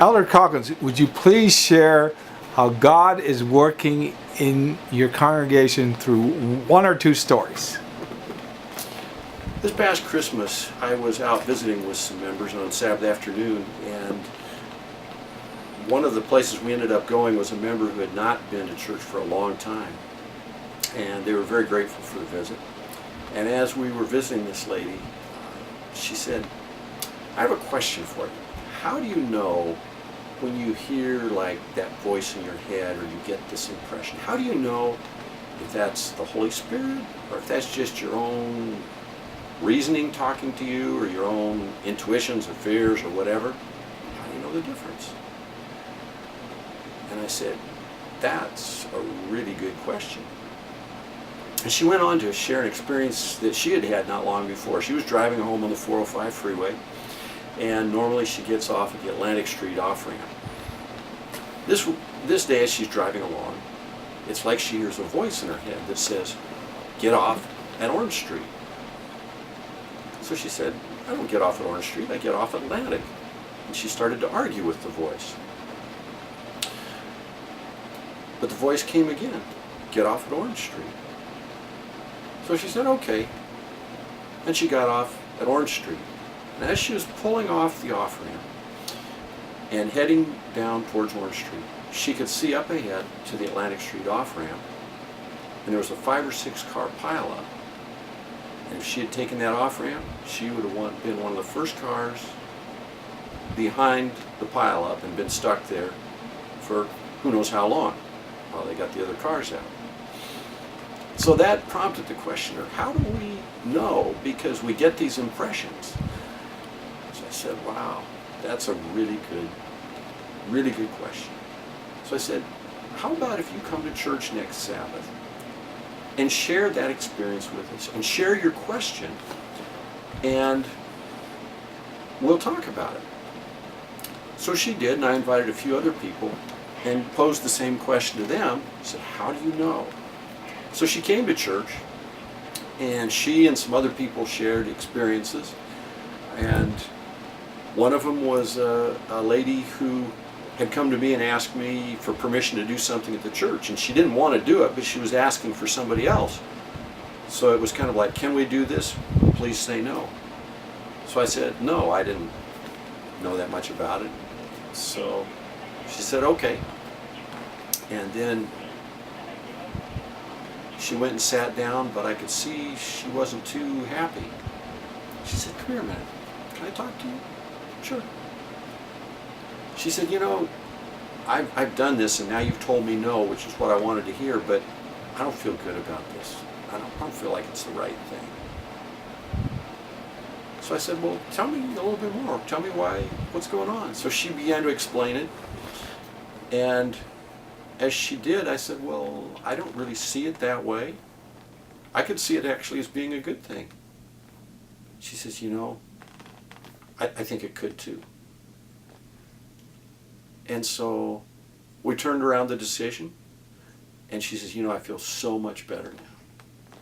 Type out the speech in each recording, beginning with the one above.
Elder Calkins, would you please share how God is working in your congregation through one or two stories? This past Christmas, I was out visiting with some members on Sabbath afternoon, and one of the places we ended up going was a member who had not been to church for a long time, and they were very grateful for the visit. And as we were visiting this lady, she said, "I have a question for you. How do you know when you hear like that voice in your head or you get this impression? How do you know if that's the Holy Spirit or if that's just your own reasoning talking to you or your own intuitions or fears or whatever? How do you know the difference?" And I said, "That's a really good question." And she went on to share an experience that she had had not long before. She was driving home on the 405 freeway, and normally she gets off at the Atlantic Street off-ramp. This day as she's driving along, it's like she hears a voice in her head that says, "Get off at Orange Street." So she said, "I don't get off at Orange Street, I get off at Atlantic." And she started to argue with the voice. But the voice came again, "Get off at Orange Street." So she said, "Okay." And she got off at Orange Street. And as she was pulling off the off-ramp and heading down towards Orange Street, she could see up ahead to the Atlantic Street off-ramp, and there was a 5 or 6 car pileup. And if she had taken that off-ramp, she would have been one of the first cars behind the pileup and been stuck there for who knows how long while they got the other cars out. So that prompted the questioner, how do we know? Because we get these impressions. So I said, wow, that's a really good question. So I said, how about if you come to church next Sabbath and share that experience with us and share your question, and we'll talk about it. So she did, and I invited a few other people and posed the same question to them. I said, how do you know? So she came to church, and she and some other people shared experiences, and one of them was a lady who had come to me and asked me for permission to do something at the church, and she didn't want to do it, but she was asking for somebody else. So it was kind of like, can we do this? Please say no. So I said, no, I didn't know that much about it. So she said, okay. And then she went and sat down, but I could see she wasn't too happy. She said, come here a minute. Can I talk to you? Sure. She said, you know, I've done this and now you've told me no, which is what I wanted to hear, but I don't feel good about this. I don't feel like it's the right thing. So I said, well, tell me a little bit more. Tell me what's going on. So she began to explain it. And as she did, I said, well, I don't really see it that way. I could see it actually as being a good thing. She says, you know, I think it could too. And so we turned around the decision, and she says, you know, I feel so much better now.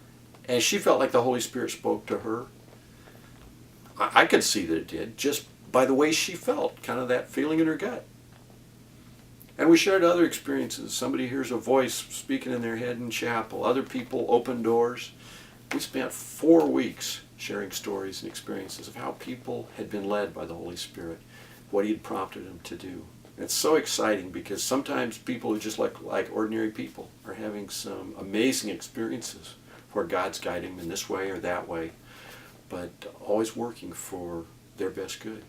And she felt like the Holy Spirit spoke to her. I could see that it did, just by the way she felt, kind of that feeling in her gut. And we shared other experiences. Somebody hears a voice speaking in their head in chapel. Other people open doors. We spent 4 weeks sharing stories and experiences of how people had been led by the Holy Spirit, what He had prompted them to do. It's so exciting because sometimes people who just like ordinary people are having some amazing experiences where God's guiding them in this way or that way, but always working for their best good.